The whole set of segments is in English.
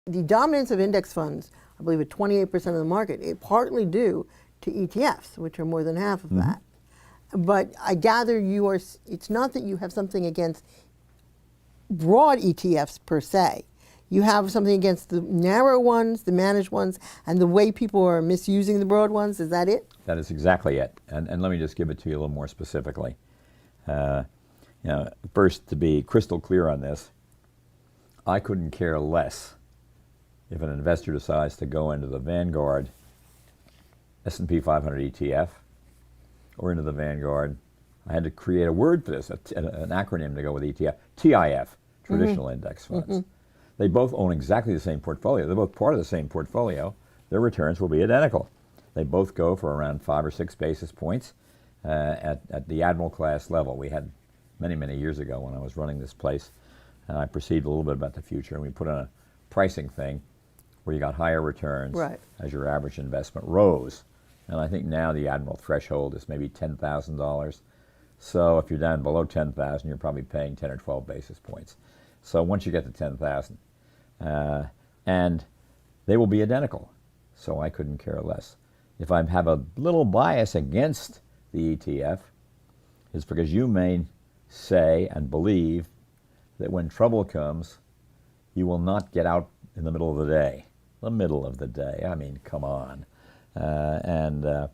The dominance of index funds, I believe at 28% of the market, is partly due to ETFs, which are more than half of that. But I gather it's not that you have something against broad ETFs per se. You have something against the narrow ones, the managed ones, and the way people are misusing the broad ones. Is that it? That is exactly it. And let me just give it to you a little more specifically. First, to be crystal clear on this, I couldn't care less if an investor decides to go into the Vanguard S&P 500 ETF or into the Vanguard. I had to create a word for this, an acronym to go with ETF, TIF, Traditional Index Funds. They both own exactly the same portfolio. They're both part of the same portfolio. Their returns will be identical. They both go for around 5 or 6 basis points at the Admiral class level. We had many, many years ago when I was running this place, and I perceived a little bit about the future, and we put on a pricing thing where you got higher returns as your average investment rose. And I think now the Admiral threshold is maybe $10,000. So if you're down below 10,000, you're probably paying 10 or 12 basis points. So once you get to 10,000, and they will be identical. So I couldn't care less. If I have a little bias against the ETF, it's because you may say and believe that when trouble comes, you will not get out in the middle of the day. The middle of the day, I mean, come on. It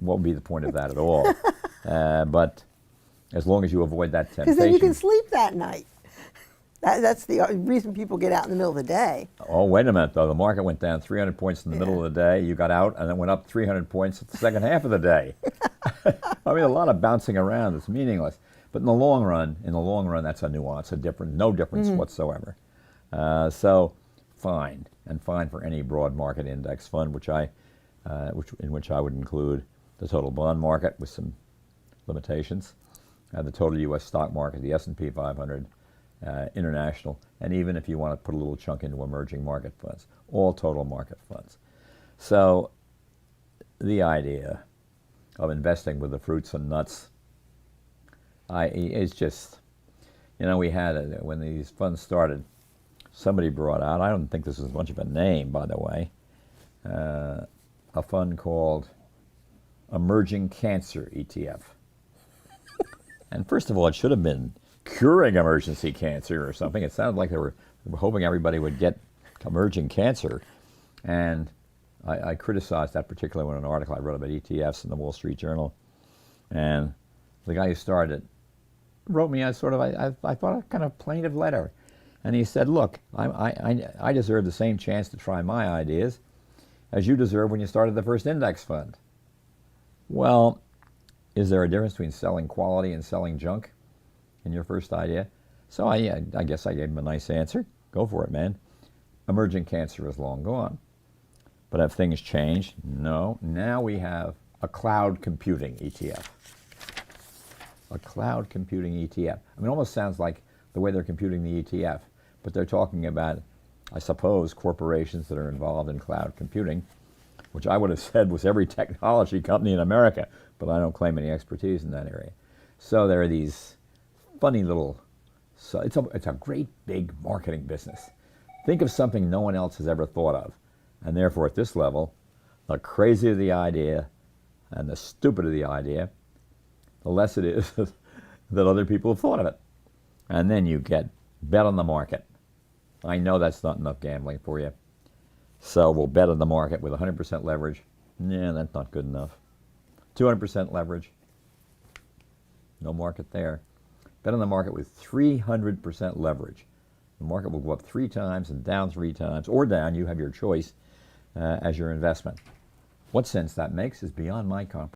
won't be the point of that at all. But as long as you avoid that temptation. Because then you can sleep that night. That's the reason people get out in the middle of the day. Oh, wait a minute, though. The market went down 300 points in the middle of the day. You got out, and then went up 300 points at the second half of the day. I mean, a lot of bouncing around. It's meaningless. But in the long run, that's a nuance, no difference whatsoever. So, fine, and fine for any broad market index fund, in which I would include the total bond market with some limitations, the total U.S. stock market, the S&P 500, international, and even if you want to put a little chunk into emerging market funds, all total market funds. So the idea of investing with the fruits and nuts is just, we had, when these funds started, somebody brought out, I don't think this is much of a name, by the way, a fund called Emerging Cancer ETF. And first of all, it should have been curing emergency cancer or something. It sounded like they were hoping everybody would get emerging cancer. And I criticized that particularly in an article I wrote about ETFs in the Wall Street Journal. And the guy who started it wrote me I thought a kind of plaintive letter. And he said, look, I deserve the same chance to try my ideas as you deserve when you started the first index fund. Well, is there a difference between selling quality and selling junk in your first idea? So I guess I gave him a nice answer. Go for it, man. Emerging cancer is long gone. But have things changed? No. Now we have a cloud computing ETF. A cloud computing ETF. I mean, it almost sounds like the way they're computing the ETF, but they're talking about, I suppose, corporations that are involved in cloud computing, which I would have said was every technology company in America, but I don't claim any expertise in that area. So there are these funny little, so it's a great big marketing business. Think of something no one else has ever thought of, and therefore at this level, the crazier the idea and the stupider the idea, the less it is that other people have thought of it. And then you get bet on the market. I know that's not enough gambling for you. So we'll bet on the market with 100% leverage. Yeah, that's not good enough. 200% leverage. No market there. Bet on the market with 300% leverage. The market will go up 3 times and down 3 times, or down. You have your choice as your investment. What sense that makes is beyond my comprehension.